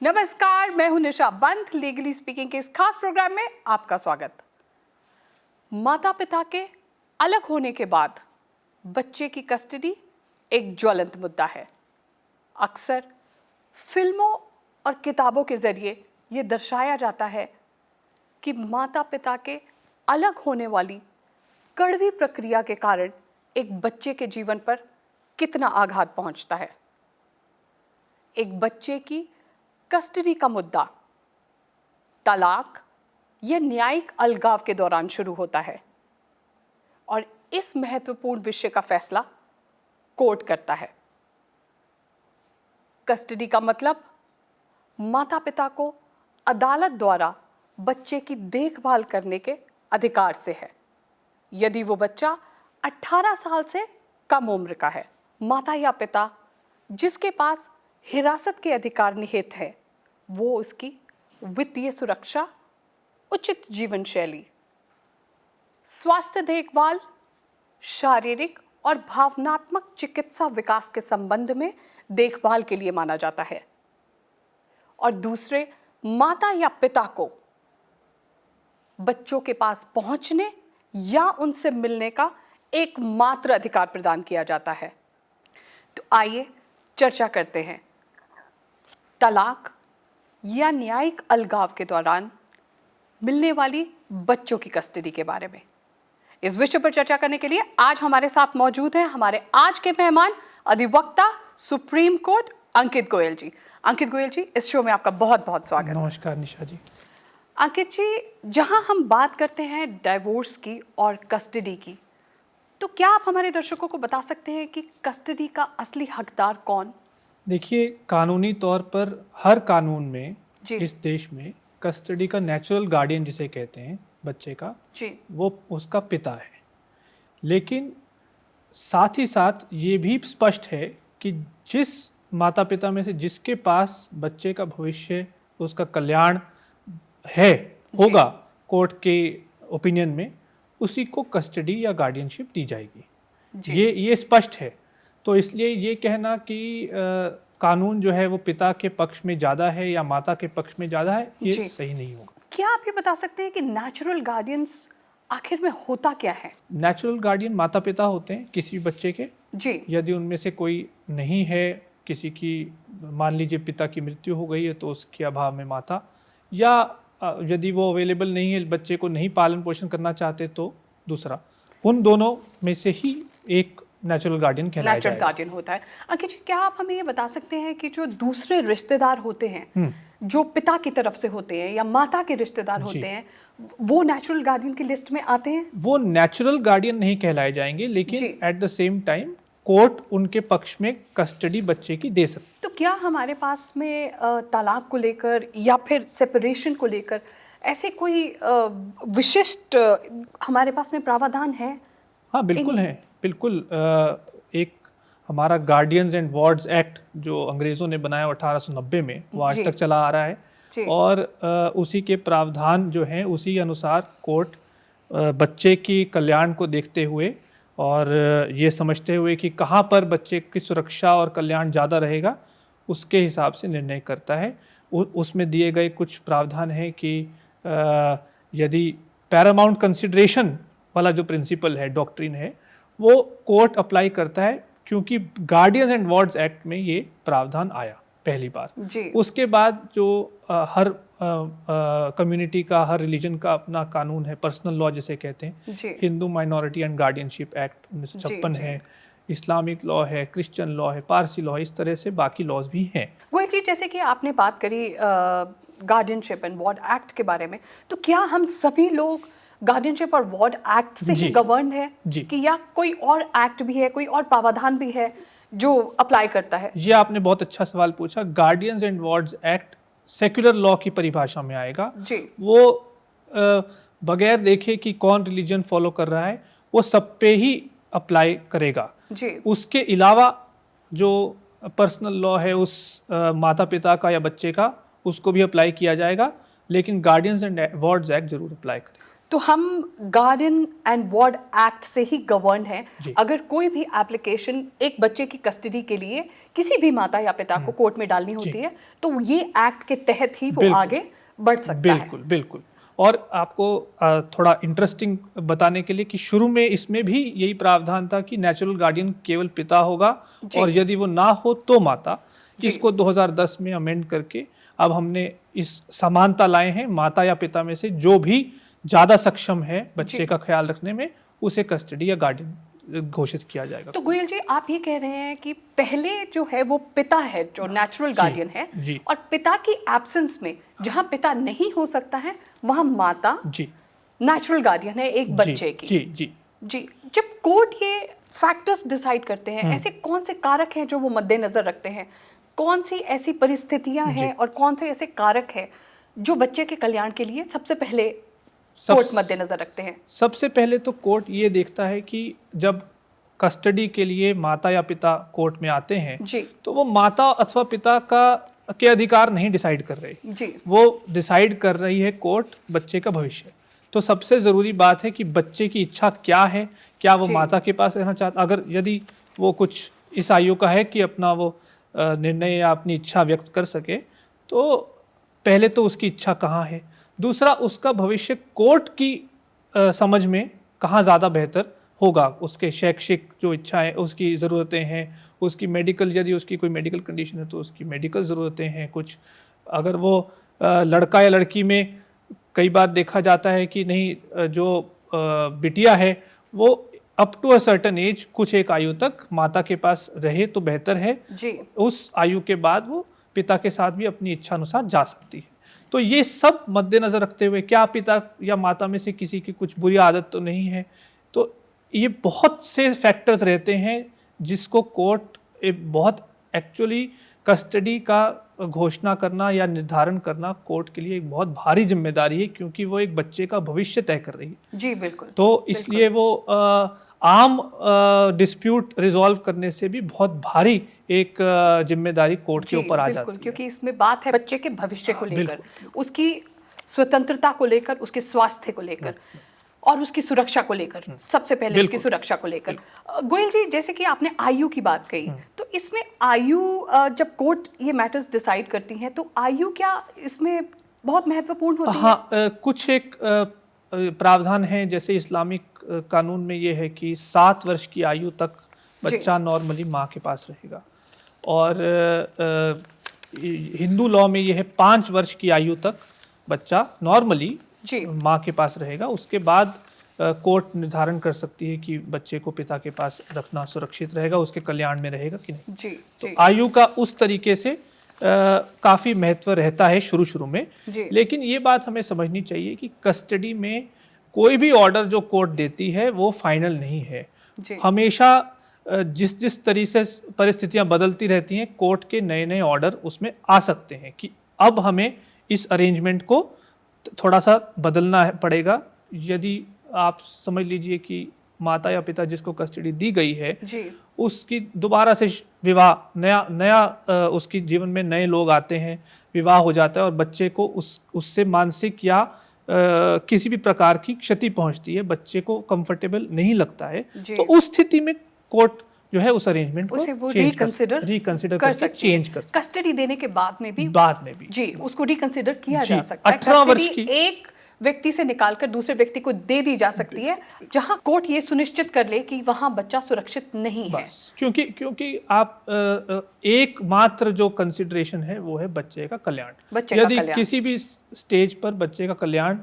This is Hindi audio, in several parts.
नमस्कार, मैं हूं निशा बंत। लीगली स्पीकिंग के इस खास प्रोग्राम में आपका स्वागत। माता पिता के अलग होने के बाद बच्चे की कस्टडी एक ज्वलंत मुद्दा है। अक्सर फिल्मों और किताबों के जरिए ये दर्शाया जाता है कि माता पिता के अलग होने वाली कड़वी प्रक्रिया के कारण एक बच्चे के जीवन पर कितना आघात पहुंचता है। एक बच्चे की कस्टडी का मुद्दा तलाक या न्यायिक अलगाव के दौरान शुरू होता है और इस महत्वपूर्ण विषय का फैसला कोर्ट करता है। कस्टडी का मतलब माता पिता को अदालत द्वारा बच्चे की देखभाल करने के अधिकार से है। यदि वो बच्चा 18 साल से कम उम्र का है, माता या पिता जिसके पास हिरासत के अधिकार निहित है, वो उसकी वित्तीय सुरक्षा, उचित जीवन शैली, स्वास्थ्य देखभाल, शारीरिक और भावनात्मक चिकित्सा विकास के संबंध में देखभाल के लिए माना जाता है और दूसरे माता या पिता को बच्चों के पास पहुंचने या उनसे मिलने का एकमात्र अधिकार प्रदान किया जाता है। तो आइए चर्चा करते हैं तलाक या न्यायिक अलगाव के दौरान मिलने वाली बच्चों की कस्टडी के बारे में। इस विषय पर चर्चा करने के लिए आज हमारे साथ मौजूद हैं हमारे आज के मेहमान, अधिवक्ता सुप्रीम कोर्ट अंकित गोयल जी। अंकित गोयल जी, इस शो में आपका बहुत बहुत स्वागत। नमस्कार निशा जी। अंकित जी, जहां हम बात करते हैं डाइवोर्स की और कस्टडी की, तो क्या आप हमारे दर्शकों को बता सकते हैं कि कस्टडी का असली हकदार कौन? देखिए, कानूनी तौर पर हर कानून में इस देश में कस्टडी का नेचुरल गार्डियन जिसे कहते हैं बच्चे का जी, वो उसका पिता है। लेकिन साथ ही साथ ये भी स्पष्ट है कि जिस माता पिता में से जिसके पास बच्चे का भविष्य, उसका कल्याण होगा कोर्ट के ओपिनियन में, उसी को कस्टडी या गार्डियनशिप दी जाएगी। ये स्पष्ट है। तो इसलिए ये कहना कि कानून जो है वो पिता के पक्ष में ज़्यादा है या माता के पक्ष में ज़्यादा है, ये सही नहीं होगा। क्या आप ये बता सकते हैं कि नेचुरल गार्डियंस आखिर में होता क्या है? नेचुरल गार्डियन माता पिता होते हैं किसी बच्चे के जी। यदि उनमें से कोई नहीं है, किसी की मान लीजिए पिता की मृत्यु हो गई है तो उसके अभाव में माता, या यदि वो अवेलेबल नहीं है, बच्चे को नहीं पालन पोषण करना चाहते तो दूसरा, उन दोनों में से ही एक नेचुरल गार्डियन कहलाया जाएगा। नेचुरल गार्डियन होता है। अंकित जी, क्या आप हमें ये बता सकते हैं कि जो दूसरे रिश्तेदार होते हैं, जो पिता की तरफ से होते हैं या माता के रिश्तेदार होते हैं, वो नेचुरल गार्डियन की लिस्ट में आते हैं? वो नेचुरल गार्डियन नहीं कहलाए जाएंगे, लेकिन at the same time court उनके पक्ष में कस्टडी बच्चे की दे सकती। तो क्या हमारे पास में तलाक को लेकर या फिर सेपरेशन को लेकर ऐसे कोई विशिष्ट हमारे पास में प्रावधान है? हाँ, बिल्कुल है, बिल्कुल। एक हमारा गार्डियंस एंड वार्ड्स एक्ट जो अंग्रेज़ों ने बनाया 1890 में, वो आज तक चला आ रहा है और उसी के प्रावधान जो हैं उसी अनुसार कोर्ट बच्चे की कल्याण को देखते हुए और ये समझते हुए कि कहाँ पर बच्चे की सुरक्षा और कल्याण ज़्यादा रहेगा, उसके हिसाब से निर्णय करता है। उसमें दिए गए कुछ प्रावधान हैं कि यदि पैरामाउंट कंसिडरेशन वाला जो प्रिंसिपल है, डॉक्ट्रिन है, वो कोर्ट अप्लाई करता है, क्योंकि गार्डियंस एंड वार्ड्स एक्ट में ये प्रावधान आया पहली बार। उसके बाद जो हर कम्युनिटी का, हर रिलीजन का अपना कानून है, पर्सनल लॉ जिसे कहते हैं। Hindu minority and guardianship act 1956 है, इस्लामिक लॉ है, क्रिश्चियन लॉ है, पारसी लॉ है, इस तरह से बाकी लॉज भी हैं। गोयल जी, जैसे कि आपने बात करी गार्डियनशिप एंड वार्ड एक्ट के बारे में, तो क्या हम सभी लोग गार्डियनशिप और वार्ड एक्ट से ही गवर्न है कि या कोई और एक्ट भी है, कोई और प्रावधान भी है जो अप्लाई करता है? ये आपने बहुत अच्छा सवाल पूछा। Guardians and wards act secular law की परिभाषा में आएगा जी। वो बगैर देखे कि कौन रिलीजन फॉलो कर रहा है, वो सब पे ही अप्लाई करेगा जी। उसके अलावा जो पर्सनल लॉ है उस माता पिता का या बच्चे का, उसको भी अप्लाई किया जाएगा, लेकिन गार्डियंस एंड वार्ड्स एक्ट जरूर अप्लाई करें। तो हम गार्डियन एंड वार्ड एक्ट से ही गवर्न है। अगर कोई भी एप्लीकेशन एक बच्चे की कस्टडी के लिए किसी भी माता या पिता को कोर्ट में डालनी होती है तो ये एक्ट के तहत ही वो आगे बढ़ सकता है। बिल्कुल। और आपको थोड़ा इंटरेस्टिंग बताने के लिए कि शुरू में इसमें भी यही प्रावधान था कि नेचुरल गार्डियन केवल पिता होगा और यदि वो ना हो तो माता। इसको 2010 में अमेंड करके अब हमने इस समानता लाए हैं, माता या पिता में से जो भी ज्यादा सक्षम है बच्चे का ख्याल रखने में उसे कस्टडी या गार्डियन घोषित किया जाएगा। तो गोयल जी, आप ये कह रहे हैं कि पहले जो है वो पिता है जो नेचुरल गार्डियन है और पिता की एब्सेंस में जहां पिता नहीं हो सकता है वहां माता नेचुरल गार्डियन है एक बच्चे की। जी। जब कोर्ट ये फैक्टर्स डिसाइड करते हैं, ऐसे कौन से कारक हैं जो वो मद्देनजर रखते हैं? कौन सी ऐसी परिस्थितियां हैं और कौन से ऐसे कारक हैं जो बच्चे के कल्याण के लिए सबसे पहले कोर्ट मद्देनजर रखते हैं? सबसे पहले तो कोर्ट ये देखता है कि जब कस्टडी के लिए माता या पिता कोर्ट में आते हैं तो वो माता अथवा पिता के अधिकार नहीं डिसाइड कर रहे, वो डिसाइड कर रही है कोर्ट बच्चे का भविष्य। तो सबसे जरूरी बात है कि बच्चे की इच्छा क्या है, क्या वो माता के पास रहना चाहता, अगर यदि वो कुछ इस आयु का है कि अपना वो निर्णय या अपनी इच्छा व्यक्त कर सके तो पहले तो उसकी इच्छा कहाँ है, दूसरा उसका भविष्य कोर्ट की समझ में कहाँ ज़्यादा बेहतर होगा, उसके शैक्षिक जो इच्छा है, उसकी ज़रूरतें हैं, उसकी मेडिकल, यदि उसकी कोई मेडिकल कंडीशन है तो उसकी मेडिकल ज़रूरतें हैं कुछ, अगर वो लड़का या लड़की में कई बार देखा जाता है कि नहीं जो बिटिया है वो up to a certain age कुछ एक आयु तक माता के पास रहे तो बेहतर है उस आयु के बाद वो पिता के साथ भी अपनी इच्छा अनुसार जा सकती है। तो ये सब मद्देनजर रखते हुए क्या पिता या माता में से किसी की कुछ बुरी आदत तो नहीं है, तो ये बहुत से फैक्टर्स रहते हैं जिसको कोर्ट बहुत एक्चुअली कस्टडी का घोषणा करना या निर्धारण करना कोर्ट के लिए एक बहुत भारी जिम्मेदारी है क्योंकि वो एक बच्चे का भविष्य तय कर रही है। जी बिल्कुल। तो इसलिए वो आम डिस्प्यूट रिजॉल्व करने से भी बहुत भारी एक जिम्मेदारी कोर्ट के ऊपर आ जाती है, क्योंकि इसमें बात है बच्चे के भविष्य को लेकर, उसकी स्वतंत्रता को लेकर, उसके स्वास्थ्य को लेकर और उसकी सुरक्षा को लेकर, सबसे पहले उसकी सुरक्षा को लेकर। गोयल जी, जैसे कि आपने आयु की बात कही, तो इसमें आयु जब कोर्ट ये मैटर्स डिसाइड करती हैं तो आयु क्या इसमें बहुत महत्वपूर्ण होती है? हाँ, कुछ एक प्रावधान है, जैसे इस्लामिक कानून में ये है कि 7 वर्ष की आयु तक बच्चा नॉर्मली माँ के पास रहेगा और हिंदू लॉ में ये है 5 वर्ष की आयु तक बच्चा नॉर्मली माँ के पास रहेगा। उसके बाद कोर्ट निर्धारण कर सकती है कि बच्चे को पिता के पास रखना सुरक्षित रहेगा, उसके कल्याण में रहेगा कि नहीं। तो आयु का उस तरीके से काफी महत्व रहता है शुरू में, लेकिन ये बात हमें समझनी चाहिए कि कस्टडी में कोई भी ऑर्डर जो कोर्ट देती है वो फाइनल नहीं है। हमेशा जिस तरीके से परिस्थितियां बदलती रहती हैं कोर्ट के नए ऑर्डर उसमें आ सकते हैं कि अब हमें इस अरेंजमेंट को थोड़ा सा बदलना पड़ेगा। यदि आप समझ लीजिए कि माता या पिता जिसको कस्टडी दी गई है उसकी दोबारा से विवाह, नया उसकी जीवन में नए लोग आते हैं, विवाह हो जाता है और बच्चे को उससे मानसिक या किसी भी प्रकार की क्षति पहुंचती है, बच्चे को कंफर्टेबल नहीं लगता है, तो उस स्थिति में कोर्ट जो है उस अरेंजमेंट को रिकंसिडर करके चेंज कर सकता है। कस्टडी देने के बाद में भी जी उसको रिकंसिडर किया जा सकता है। 18 वर्ष की एक व्यक्ति से निकालकर दूसरे व्यक्ति को दे दी जा सकती है जहां कोर्ट ये सुनिश्चित कर ले कि वहां बच्चा सुरक्षित नहीं है। क्योंकि आप एकमात्र जो कंसिडरेशन है वो है बच्चे का कल्याण। यदि किसी भी स्टेज पर बच्चे का कल्याण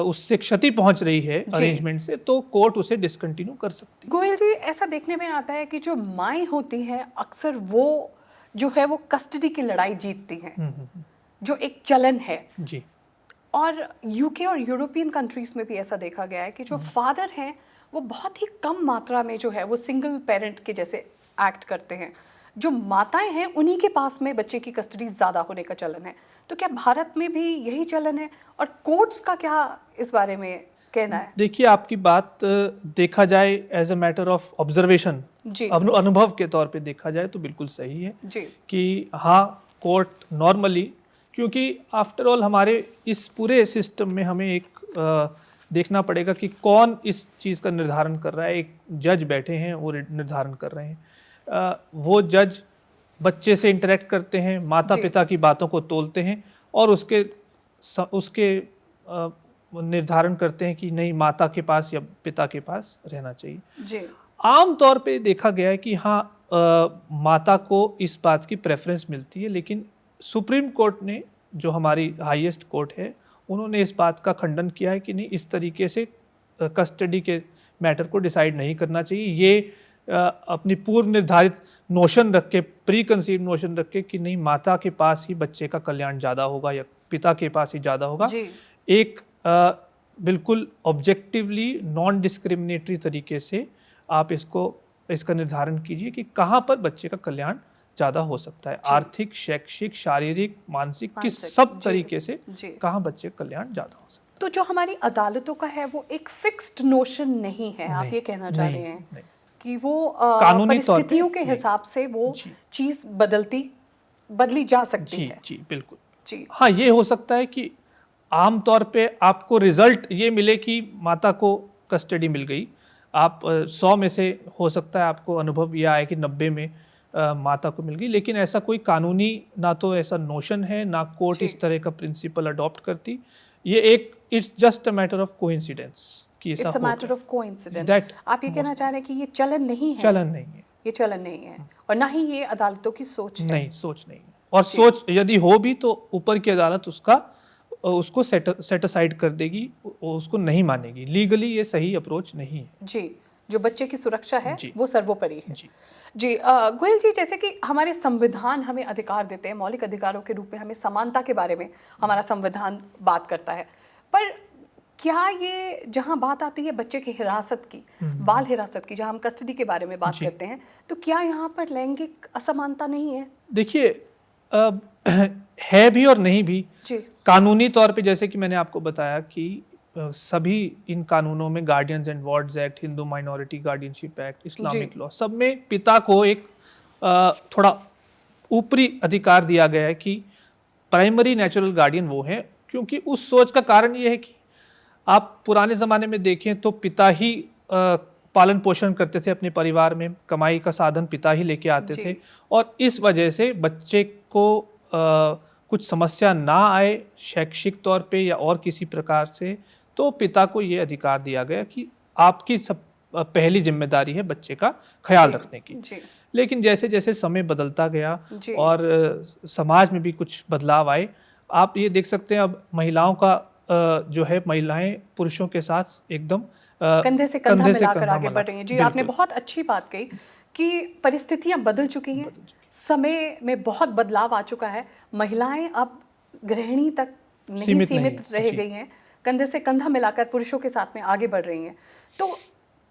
उससे क्षति पहुंच रही है अरेंजमेंट से, तो कोर्ट उसे डिसकंटिन्यू कर सकती है। गोयल जी, ऐसा देखने में आता है कि जो माएँ होती हैं अक्सर वो जो है वो कस्टडी की लड़ाई जीतती हैं, जो एक चलन है जी। और यूके और यूरोपियन कंट्रीज में भी ऐसा देखा गया है कि जो फादर हैं वो बहुत ही कम मात्रा में जो है वो सिंगल पेरेंट के जैसे एक्ट करते हैं, जो माताएं हैं उन्हीं के पास में बच्चे की कस्टडी ज़्यादा होने का चलन है। तो क्या भारत में भी यही चलन है और कोर्ट्स का क्या इस बारे में कहना है? देखिए, आपकी बात देखा जाए as a matter of observation, अनुभव के तौर पे देखा जाए तो बिल्कुल सही है कि हाँ, कोर्ट नॉर्मली, क्योंकि आफ्टर ऑल हमारे इस पूरे सिस्टम में हमें एक देखना पड़ेगा कि कौन इस चीज़ का निर्धारण कर रहा है। एक जज बैठे हैं, वो निर्धारण कर रहे हैं। वो जज बच्चे से इंटरेक्ट करते हैं, माता पिता की बातों को तोलते हैं और उसके निर्धारण करते हैं कि नहीं, माता के पास या पिता के पास रहना चाहिए। आम तौर पे देखा गया है कि हाँ, माता को इस बात की प्रेफरेंस मिलती है, लेकिन सुप्रीम कोर्ट ने, जो हमारी हाईएस्ट कोर्ट है, उन्होंने इस बात का खंडन किया है कि नहीं, इस तरीके से कस्टडी के मैटर को डिसाइड नहीं करना चाहिए। ये अपनी पूर्व निर्धारित नोशन रख के, प्री कंसीव नोशन रख के कि नहीं, माता के पास ही बच्चे का कल्याण ज़्यादा होगा या पिता के पास ही ज़्यादा होगा। एक बिल्कुल ऑब्जेक्टिवली नॉन डिस्क्रिमिनेटरी तरीके से आप इसका निर्धारण कीजिए कि कहाँ पर बच्चे का कल्याण ज़्यादा हो सकता है। आर्थिक, शैक्षिक, शारीरिक, मानसिक, किस सब तरीके से कहाँ बच्चे का कल्याण ज़्यादा हो सकता है। तो जो हमारी अदालतों का है वो एक फिक्स्ड नोशन नहीं है, आप ये कहना चाह रहे हैं कि वो परिस्थितियों के हिसाब से वो चीज़ बदली जा सकती है। जी बिल्कुल जी। हाँ, ये हो सकता है कि आम तौर पे आपको रिजल्ट ये मिले कि माता को कस्टडी मिल गई, आप 100 में से हो सकता है आपको अनुभव यह आए कि 90 में माता को मिल गई, लेकिन ऐसा कोई कानूनी ना तो ऐसा नोशन है, ना कोर्ट इस तरह का प्रिंसिपल अडॉप्ट करती। ये it's just a matter of coincidence कि ऐसा it's a matter of coincidence. आप ये कहना चाह रहे हैं कि ये चलन नहीं है? चलन नहीं है, ये चलन नहीं है, और ना ही ये अदालतों की सोच है। नहीं, सोच नहीं है। और सोच यदि हो भी तो ऊपर की अदालत उसको सेट असाइड कर देगी, उसको नहीं मानेगी। लीगली ये सही अप्रोच नहीं है। जी, जो बच्चे की सुरक्षा है वो सर्वोपरि है। जी गोयल जी, जैसे कि हमारे संविधान हमें अधिकार देते हैं, मौलिक अधिकारों के रूप में हमें समानता के बारे में हमारा संविधान बात करता है, पर क्या ये जहाँ बात आती है बच्चे की हिरासत की, बाल हिरासत की, जहाँ हम कस्टडी के बारे में बात करते हैं, तो क्या यहाँ पर लैंगिक असमानता नहीं है? देखिए, है भी और नहीं भी। कानूनी तौर पे जैसे कि मैंने आपको बताया कि सभी इन कानूनों में guardians and wards act, Hindu minority guardianship act, Islamic law, सब में पिता को एक थोड़ा ऊपरी अधिकार दिया गया है कि प्राइमरी नेचुरल गार्डियन वो है। क्योंकि उस सोच का कारण ये है कि आप पुराने ज़माने में देखें तो पिता ही पालन पोषण करते थे अपने परिवार में, कमाई का साधन पिता ही लेके आते थे, और इस वजह से बच्चे को कुछ समस्या ना आए शैक्षिक तौर पे या और किसी प्रकार से, तो पिता को ये अधिकार दिया गया कि आपकी सब पहली जिम्मेदारी है बच्चे का ख्याल रखने की। लेकिन जैसे जैसे समय बदलता गया और समाज में भी कुछ बदलाव आए, आप ये देख सकते हैं अब महिलाओं का जो है, महिलाएं पुरुषों के साथ एकदम कंधे से कंधा मिलाकर आगे बढ़ रही हैं। जी, आपने बहुत अच्छी बात कही कि परिस्थितियां बदल चुकी हैं, समय में बहुत बदलाव आ चुका है, महिलाएं अब गृहिणी तक नहीं सीमित रह गई हैं, कंधे से कंधा मिलाकर पुरुषों के साथ में आगे बढ़ रही हैं। तो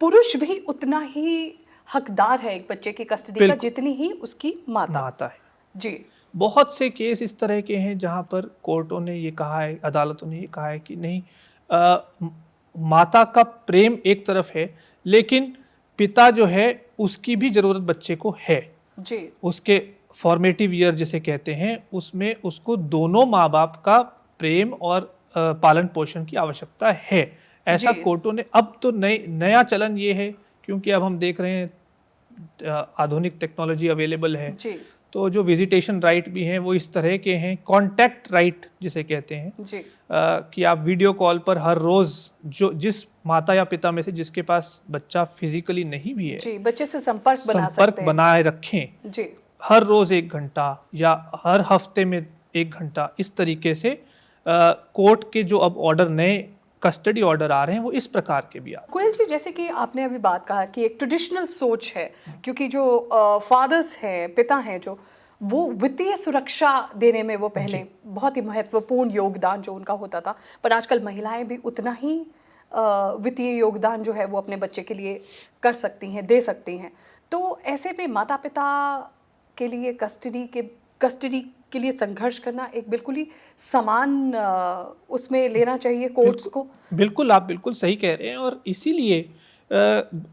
पुरुष भी उतना ही हकदार है एक बच्चे की कस्टडी का जितनी ही उसकी माता है। जी, बहुत से केस इस तरह के हैं जहां पर कोर्टों ने ये कहा है, अदालतों ने ये कहा है कि नहीं, माता का प्रेम एक तरफ है, लेकिन पिता जो है उसकी भी जरूरत बच्चे को है। जी, उसके फॉर्मेटिव ईयर जिसे कहते हैं, उसमें उसको दोनों माँ बाप का प्रेम और पालन पोषण की आवश्यकता है। ऐसा कोर्टों ने, अब तो नया चलन ये है, क्योंकि अब हम देख रहे हैं आधुनिक टेक्नोलॉजी अवेलेबल है, तो जो विजिटेशन राइट भी हैं वो इस तरह के हैं, कॉन्टैक्ट राइट जिसे कहते हैं, कि आप वीडियो कॉल पर हर रोज जिस माता या पिता में से जिसके पास बच्चा फिजिकली नहीं भी है, बच्चे से संपर्क बनाए रखें जी, हर रोज 1 घंटा या हर हफ्ते में 1 घंटा, इस तरीके से कोर्ट के जो अब ऑर्डर, नए कस्टडी ऑर्डर आ रहे हैं, वो इस प्रकार के भी आ रहे हैं। गोयल जी, जैसे कि आपने अभी बात कहा कि एक ट्रेडिशनल सोच है, क्योंकि जो फादर्स हैं, पिता हैं, जो वो वित्तीय सुरक्षा देने में वो पहले बहुत ही महत्वपूर्ण योगदान जो उनका होता था, पर आजकल महिलाएं भी उतना ही वित्तीय योगदान जो है वो अपने बच्चे के लिए कर सकती हैं, दे सकती हैं। तो ऐसे में माता पिता के लिए कस्टडी के लिए संघर्ष करना एक बिल्कुल ही समान उसमें लेना चाहिए कोर्ट्स को। बिल्कुल, आप बिल्कुल सही कह रहे हैं, और इसीलिए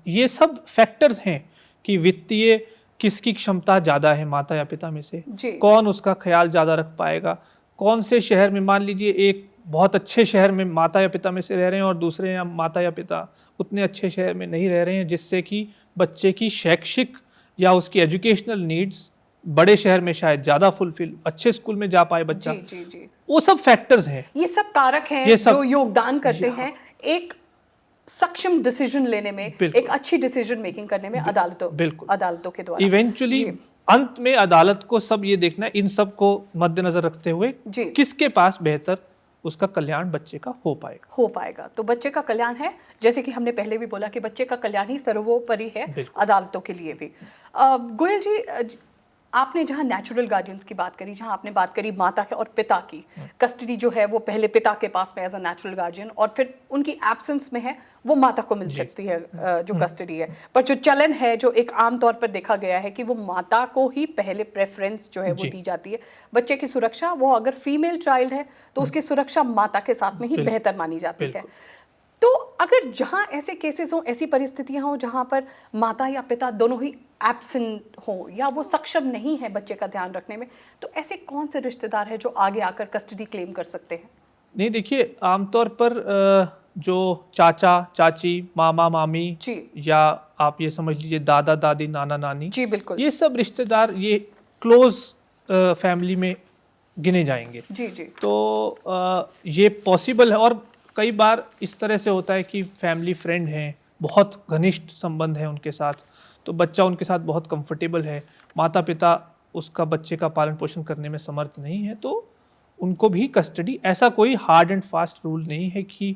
ये सब फैक्टर्स हैं कि वित्तीय किसकी क्षमता ज़्यादा है माता या पिता में से, कौन उसका ख्याल ज़्यादा रख पाएगा, कौन से शहर में, मान लीजिए एक बहुत अच्छे शहर में माता या पिता में से रह रहे हैं और दूसरे या माता या पिता उतने अच्छे शहर में नहीं रह रहे हैं, जिससे कि बच्चे की शैक्षिक या उसकी एजुकेशनल नीड्स बड़े शहर में शायद ज्यादा फुलफिल, अच्छे स्कूल में जा पाए बच्चा। जी जी जी, वो सब फैक्टर्स हैं, ये सब कारक हैं जो योगदान करते हैं एक सक्षम डिसीजन लेने में, एक अच्छी डिसीजन मेकिंग करने में अदालतों के द्वारा। इवेंचुअली अंत में अदालत को सब ये देखना है, इन सब को मद्देनजर रखते हुए किसके पास बेहतर उसका कल्याण बच्चे का हो पाएगा। तो बच्चे का कल्याण है, जैसे कि हमने पहले भी बोला कि बच्चे का कल्याण ही सर्वोपरि है अदालतों के लिए भी। गोयल जी, आपने जहाँ नेचुरल गार्डियंस की बात करी, जहाँ आपने बात करी माता के और पिता की कस्टडी जो है वो पहले पिता के पास में एज अ नेचुरल गार्डियन, और फिर उनकी एब्सेंस में है वो माता को मिल सकती है जो कस्टडी है। पर जो चलन है, जो एक आम तौर पर देखा गया है कि वो माता को ही पहले प्रेफरेंस जो है वो दी जाती है। बच्चे की सुरक्षा, वो अगर फीमेल चाइल्ड है तो उसकी सुरक्षा माता के साथ में ही बेहतर मानी जाती है। तो अगर जहाँ ऐसे केसेस हों, ऐसी परिस्थितियां हों जहाँ पर माता या पिता दोनों ही एब्सेंट हो या वो सक्षम नहीं है बच्चे का ध्यान रखने में, तो ऐसे कौन से रिश्तेदार हैं जो आगे आकर कस्टडी क्लेम कर सकते हैं? नहीं, देखिए, आमतौर पर जो चाचा चाची, मामा मामी, या आप ये समझ लीजिए दादा दादी, नाना नानी, जी बिल्कुल, ये सब रिश्तेदार ये क्लोज फैमिली में गिने जाएंगे। जी जी, तो ये पॉसिबल है। और कई बार इस तरह से होता है कि फैमिली फ्रेंड हैं, बहुत घनिष्ठ संबंध है उनके साथ, तो बच्चा उनके साथ बहुत कंफर्टेबल है, माता पिता उसका बच्चे का पालन पोषण करने में समर्थ नहीं है, तो उनको भी कस्टडी, ऐसा कोई हार्ड एंड फास्ट रूल नहीं है कि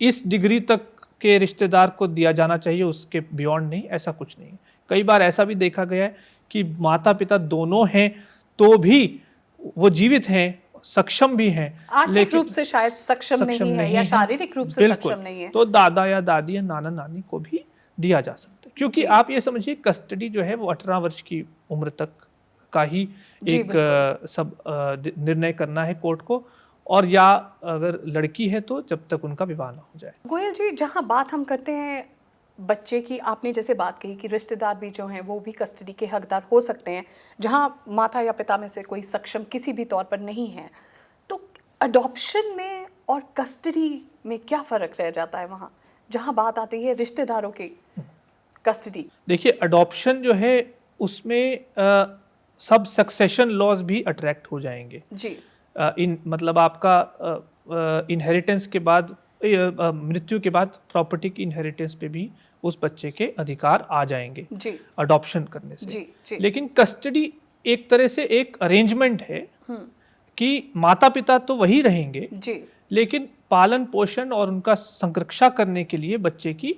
इस डिग्री तक के रिश्तेदार को दिया जाना चाहिए, उसके बियॉन्ड नहीं, ऐसा कुछ नहीं। कई बार ऐसा भी देखा गया है कि माता पिता दोनों हैं तो भी वो जीवित हैं, सक्षम भी हैं, आर्थिक रूप से शायद सक्षम नहीं है या शारीरिक रूप से सक्षम नहीं है, तो दादा या दादी या नाना नानी को भी दिया जा सकता है। क्योंकि आप ये समझिए कस्टडी जो है वो 18 वर्ष की उम्र तक का ही एक सब निर्णय करना है कोर्ट को, और या अगर लड़की है तो जब तक उनका विवाह ना हो जाए। गोयल जी, जहाँ बात हम करते हैं बच्चे की, आपने जैसे बात कही कि रिश्तेदार भी जो हैं वो भी कस्टडी के हकदार हो सकते हैं, जहाँ माता या पिता में से कोई सक्षम किसी भी तौर पर नहीं है, तो अडॉप्शन में और कस्टडी में क्या फ़र्क रह जाता है वहाँ, जहाँ बात आती है रिश्तेदारों की कस्टडी? देखिए, अडॉप्शन जो है उसमें सब सक्सेशन लॉज भी अट्रैक्ट हो जाएंगे जी। मतलब आपका इनहेरिटेंस के बाद, मृत्यु के बाद प्रॉपर्टी की इनहेरिटेंस पे भी उस बच्चे के अधिकार आ जाएंगे अडॉप्शन करने से। जी। लेकिन कस्टडी एक तरह से एक अरेंजमेंट है कि माता पिता तो वही रहेंगे जी, लेकिन पालन पोषण और उनका संरक्षा करने के लिए बच्चे की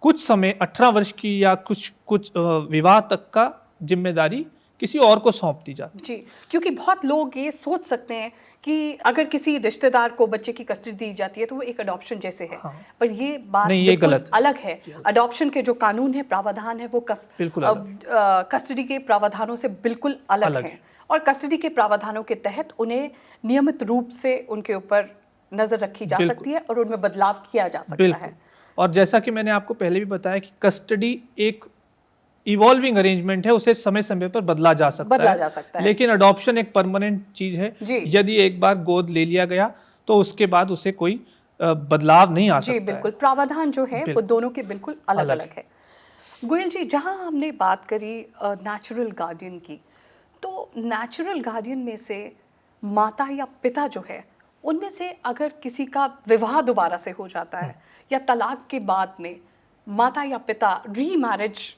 कुछ समय 18 वर्ष की या कुछ विवाह तक का जिम्मेदारी किसी और को सौंप दी जाती जी। क्योंकि बहुत लोग ये सोच सकते हैं कि अगर किसी रिश्तेदार को बच्चे की कस्टडी दी जाती है तो वो एक अडॉप्शन जैसे है। हाँ। पर ये बात नहीं, ये गलत अलग है। अडॉप्शन के जो कानून है, प्रावधान है, वो कस्टडी के प्रावधानों से बिल्कुल अलग है, और कस्टडी के प्रावधानों के तहत उन्हें नियमित रूप से उनके ऊपर नजर रखी जा सकती है और उनमें बदलाव किया जा सकता है। और जैसा कि मैंने आपको पहले भी बताया कि कस्टडी एक इवॉल्विंग अरेंजमेंट है, उसे समय समय पर बदला जा सकता है। लेकिन अडॉप्शन एक परमानेंट चीज है। यदि एक बार गोद ले लिया गया तो उसके बाद उसे कोई बदलाव नहीं आ सकता। जी बिल्कुल, प्रावधान जो है वो दोनों के बिल्कुल अलग अलग है। गोयल जी, जहां हमने बात करी नेचुरल गार्डियन की, तो नेचुरल गार्डियन में से माता या पिता जो है, उनमें से अगर किसी का विवाह दोबारा से हो जाता है या तलाक के बाद में माता या पिता रीमैरिज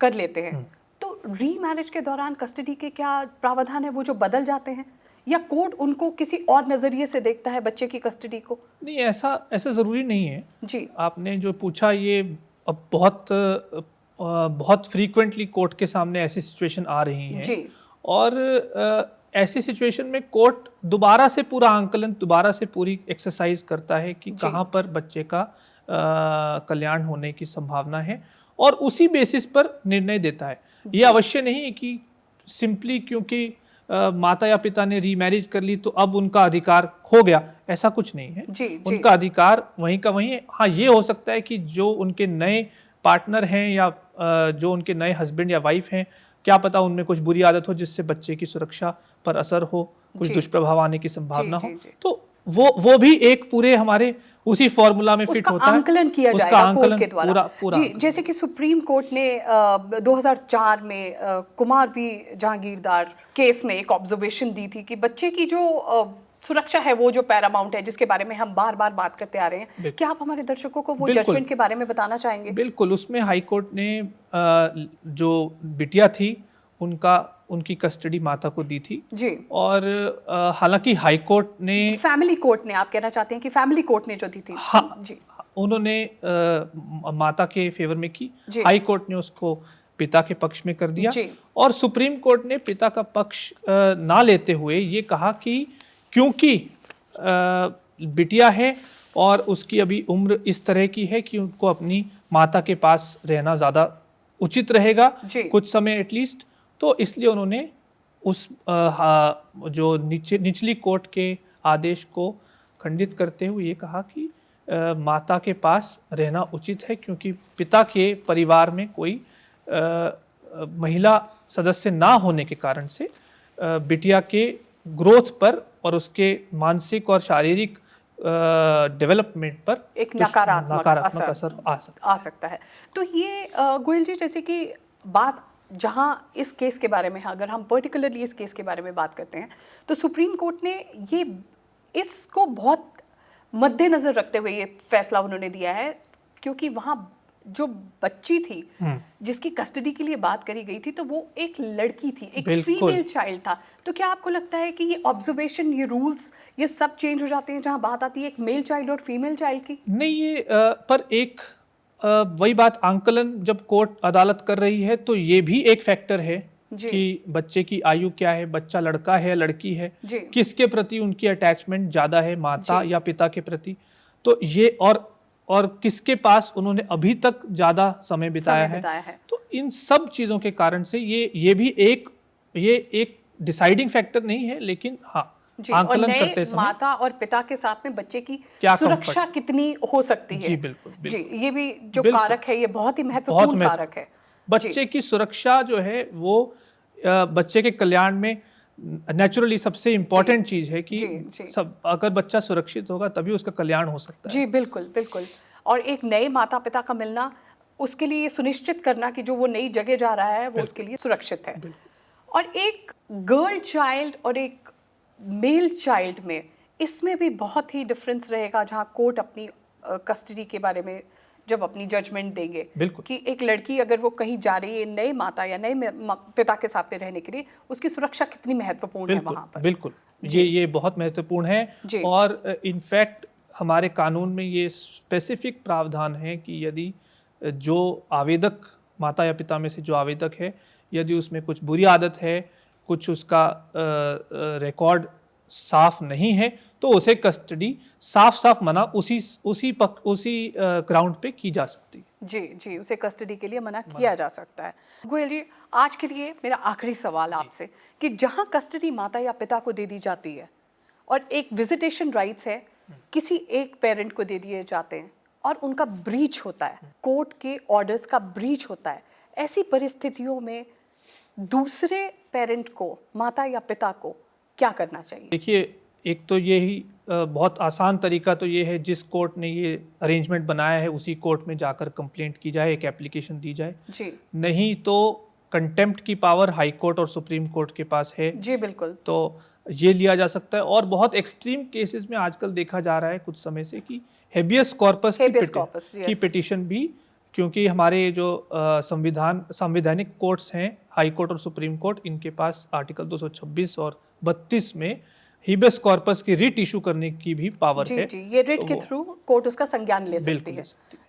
कर लेते हैं, तो रीमैरिज के दौरान कस्टडी के क्या प्रावधान है, वो जो बदल जाते हैं, या कोर्ट उनको किसी और नजरिए से देखता है बच्चे की कस्टडी को? नहीं, ऐसा जरूरी नहीं है जी। आपने जो पूछा ये अब बहुत फ्रीक्वेंटली कोर्ट के सामने ऐसी सिचुएशन आ रही हैं जी। और ऐसी सिचुएशन में कोर्ट दोबारा से पूरा आंकलन, दोबारा से पूरी एक्सरसाइज करता है कि कहाँ पर बच्चे का कल्याण होने की संभावना है और उसी बेसिस पर निर्णय देता है। ये अवश्य नहीं है कि सिंपली क्योंकि माता या पिता ने रीमैरिज कर ली तो अब उनका अधिकार खो गया, ऐसा कुछ नहीं है। उनका अधिकार वहीं का वहीं है। हाँ, ये हो सकता है कि जो उनके नए पार्टनर हैं या जो उनके नए हस्बैंड या वाइफ हैं, क्या पता उनमें कुछ बुरी आदत हो जिससे बच्चे की सुरक्षा पर असर हो, कुछ दुष्प्रभाव आने की संभावना हो, तो वो भी एक पूरे हमारे उसी फॉर्मूला में फिट होता है, आंकलन किया उसका जाएगा आंकलन कोर्ट के द्वारा। पूरा जी, जैसे कि सुप्रीम कोर्ट ने 2004 में कुमार वी जहांगीरदार केस में एक ऑब्जर्वेशन दी थी कि बच्चे की जो सुरक्षा है वो जो पैरामाउंट है, जिसके बारे में हम बार बार बात करते आ रहे हैं। क्या आप हमारे दर्शकों को वो जजमेंट के बारे में बताना चाहेंगे? बिल्कुल, उसमें हाई कोर्ट ने जो बिटिया थी उनकी कस्टडी माता को दी थी जी। और हालांकि हाई कोर्ट ने, फैमिली कोर्ट ने, आप कहना चाहते हैं कि फैमिली कोर्ट ने जो दी थी? हाँ जी, उन्होंने माता के फेवर में की, हाई कोर्ट ने उसको पिता के पक्ष में कर दिया और सुप्रीम कोर्ट ने पिता का पक्ष ना लेते हुए ये कहा कि क्योंकि बिटिया है और उसकी अभी उम्र इस तरह की है कि उनको अपनी माता के पास रहना ज़्यादा उचित रहेगा कुछ समय एटलीस्ट, तो इसलिए उन्होंने उस जो निचली कोर्ट के आदेश को खंडित करते हुए ये कहा कि माता के पास रहना उचित है क्योंकि पिता के परिवार में कोई महिला सदस्य ना होने के कारण से बिटिया के ग्रोथ पर और उसके मानसिक और शारीरिक डेवलपमेंट पर एक नकारात्मक असर आ सकता है। तो ये गोयल जी, जैसे कि बात जहां इस केस के बारे में, अगर हम पर्टिकुलरली इस केस के बारे में बात करते हैं, तो सुप्रीम कोर्ट ने ये इसको बहुत मद्देनजर रखते हुए ये फैसला उन्होंने दिया है, क्योंकि वहां जो बच्ची थी जिसकी कस्टडी के लिए बात करी गई थी, तो वो एक लड़की थी, एक फीमेल चाइल्ड था। तो क्या आपको लगता है कि ये ऑब्जर्वेशन, ये रूल्स, ये सब चेंज हो जाते हैं जहां बात आती है एक मेल चाइल्ड और फीमेल चाइल्ड की? नहीं, ये पर एक वही बात, आंकलन जब कोर्ट अदालत कर रही है तो ये भी एक फैक्टर है कि बच्चे की आयु क्या है, बच्चा लड़का है लड़की है, किसके प्रति उनकी अटैचमेंट ज्यादा है, माता या पिता के प्रति, तो ये और किसके पास उन्होंने अभी तक ज्यादा समय बिताया है। तो इन सब चीजों के कारण से ये भी एक डिसाइडिंग फैक्टर नहीं है, लेकिन हाँ आंकलन करते समय माता और पिता के साथ में बच्चे की सुरक्षा कितनी हो सकती है। जी बिल्कुल, जी, ये भी जो कारक है ये बहुत ही महत्वपूर्ण कारक है। बच्चे की सुरक्षा जो है वो बच्चे के कल्याण में नेचुरली सबसे इम्पोर्टेंट चीज है कि सब अगर बच्चा सुरक्षित होगा तभी उसका कल्याण हो सकता है। जी बिल्कुल बिल्कुल। और एक नए माता पिता का मिलना, उसके लिए सुनिश्चित करना कि जो वो नई जगह जा रहा है वो उसके लिए सुरक्षित है। और एक गर्ल चाइल्ड और एक मेल चाइल्ड में, इसमें भी बहुत ही डिफरेंस रहेगा, जहाँ कोर्ट अपनी कस्टडी के बारे में जब अपनी जजमेंट देंगे कि एक लड़की अगर वो कहीं जा रही है नए माता या नए पिता के साथ में रहने के लिए, उसकी सुरक्षा कितनी महत्वपूर्ण है वहाँ पर। बिल्कुल, ये बहुत महत्वपूर्ण है और इनफैक्ट हमारे कानून में ये स्पेसिफिक प्रावधान है कि यदि जो आवेदक माता या पिता में से जो आवेदक है, यदि उसमें कुछ बुरी आदत है, कुछ उसका रिकॉर्ड साफ नहीं है, तो उसे कस्टडी साफ मना उसी ग्राउंड पे की जा सकती है। जी, उसे कस्टडी के लिए मना किया जा सकता है। गोयल जी, आज के लिए मेरा आखिरी सवाल आपसे कि जहां कस्टडी माता या पिता को दे दी जाती है और एक विजिटेशन राइट्स है, किसी एक पेरेंट को दे दिए जाते हैं और उनका ब्रीच होता है, कोर्ट के ऑर्डर्स का ब्रीच होता है, ऐसी परिस्थितियों में दूसरे पेरेंट को, माता या पिता को क्या करना चाहिए? देखिए, एक तो यही बहुत आसान तरीका तो ये है, जिस कोर्ट ने ये अरेंजमेंट बनाया है उसी कोर्ट में जाकर कंप्लेंट की जाए, एक एप्लीकेशन दी जाए। जी। नहीं तो कंटेम्प्ट की पावर हाई कोर्ट और सुप्रीम कोर्ट के पास है। जी बिल्कुल। तो ये लिया जा सकता है और बहुत एक्सट्रीम केसेस में आजकल देखा जा रहा है कुछ समय से कि हेबियस कॉर्पस की पिटीशन भी, क्योंकि हमारे जो संवैधानिक कोर्ट्स हैं, हाई कोर्ट और सुप्रीम कोर्ट, इनके पास आर्टिकल 226 और 32 में हिबियस कॉर्पस की रिट इशू करने की भी पावर है। जी, ये रिट के थ्रू कोर्ट उसका संज्ञान ले सकती है।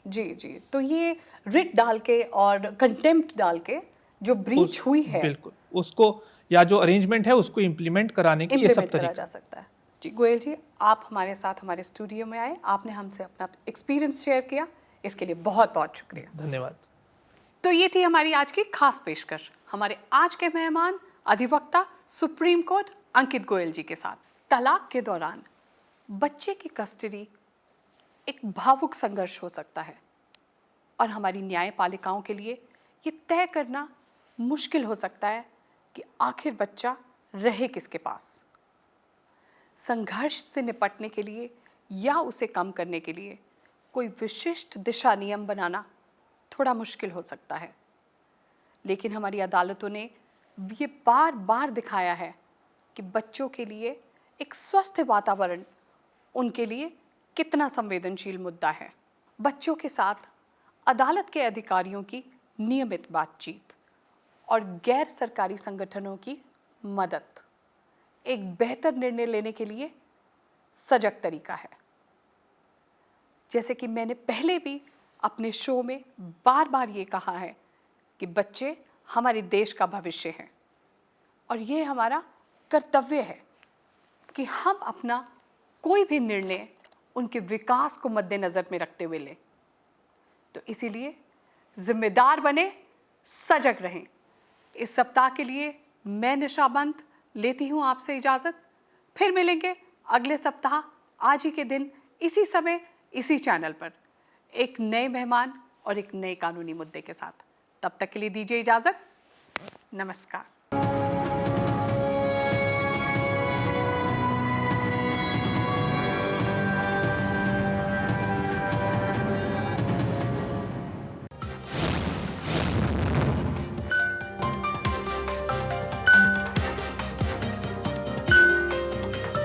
जी, तो ये रिट डाल के और कंटेम्प्ट डाल के जो ब्रीच हुई है, बिल्कुल उसको, या जो अरेंजमेंट है उसको इम्प्लीमेंट कराने की ये सब तरीका जा सकता है। जी गोयल जी, आप हमारे साथ हमारे स्टूडियो में आए, आपने हमसे अपना एक्सपीरियंस शेयर किया, इसके लिए बहुत बहुत शुक्रिया। धन्यवाद। तो ये थी हमारी आज की खास पेशकश, हमारे आज के मेहमान अधिवक्ता सुप्रीम कोर्ट अंकित गोयल जी के साथ। तलाक के दौरान बच्चे की कस्टडी एक भावुक संघर्ष हो सकता है और हमारी न्यायपालिकाओं के लिए ये तय करना मुश्किल हो सकता है कि आखिर बच्चा रहे किसके पास। संघर्ष से निपटने के लिए या उसे कम करने के लिए कोई विशिष्ट दिशा नियम बनाना थोड़ा मुश्किल हो सकता है, लेकिन हमारी अदालतों ने ये बार बार दिखाया है कि बच्चों के लिए एक स्वस्थ वातावरण उनके लिए कितना संवेदनशील मुद्दा है। बच्चों के साथ अदालत के अधिकारियों की नियमित बातचीत और गैर सरकारी संगठनों की मदद एक बेहतर निर्णय लेने के लिए सजग तरीका है। जैसे कि मैंने पहले भी अपने शो में बार बार ये कहा है कि बच्चे हमारे देश का भविष्य हैं और ये हमारा कर्तव्य है कि हम अपना कोई भी निर्णय उनके विकास को मद्देनजर में रखते हुए लें। तो इसीलिए जिम्मेदार बने, सजग रहें। इस सप्ताह के लिए मैं निशा बंत लेती हूँ आपसे इजाज़त। फिर मिलेंगे अगले सप्ताह आज ही के दिन इसी समय इसी चैनल पर एक नए मेहमान और एक नए कानूनी मुद्दे के साथ। तब तक के लिए दीजिए इजाज़त। नमस्कार।